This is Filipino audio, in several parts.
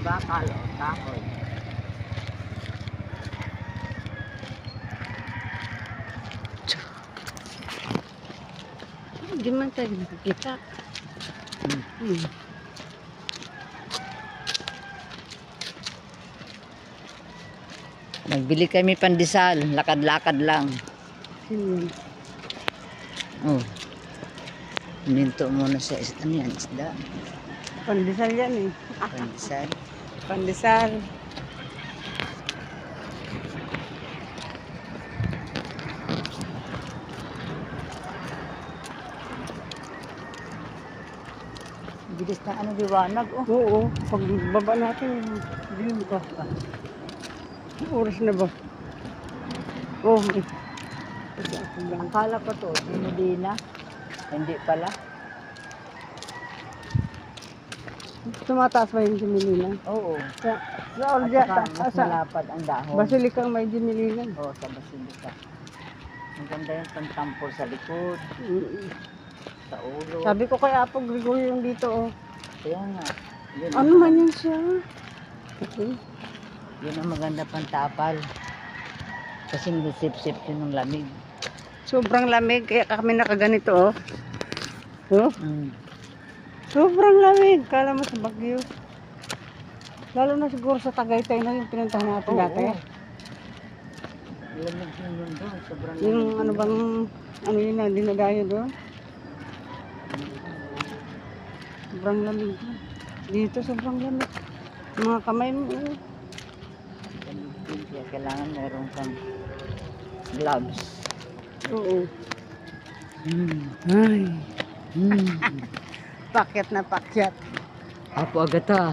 bakal o kahoy. Hindi man tayo nakikita. Nagbili kami pandesal, lakad-lakad lang. Yun. Oh. Minto muna sa ano yan, isda. Pandesal yan eh. Pandesal. Pandesal. Bilis na ano, liwanag. Oh. Oo. Pag baba natin, dilim ka. Oras na ba? Oh, Akala ko to, hindi na. Hindi pala. tumataas ba yung Jimilina? Oo. Sa At Ordia, saka mas sa malapad ang dahon. Basilikang may Jimilina. Oo, sa Basilika. Ang ganda yung pantampol sa likod, sa ulo. Sabi ko kay Apo Gregorio yung dito oh. Kaya nga. Yun Ano ang- man yan siya? Okay. Yun ang maganda pantapal. Kasi sip-sip yun ng lamig. Sobrang lamig kaya kami nakaganito oh. Oh, Mm. sobrang lamig. Kala mo sa Baguio. Lalo na siguro sa Tagaytay na yung pinuntahan natin dati. Lamig yun doon. Sobrang Yung lamig ano yun. bang, ano yun na, dinadayo doon. Sobrang lamig. Dito sobrang lamig. Mga kamay mo. Oh. Kaya kailangan meron kang gloves. Oo. Ay. Pakyat na pakyat. Apo agata.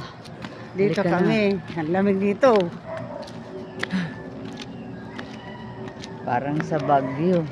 Dito Halika kami. Ang lamig dito. Parang sa Baguio.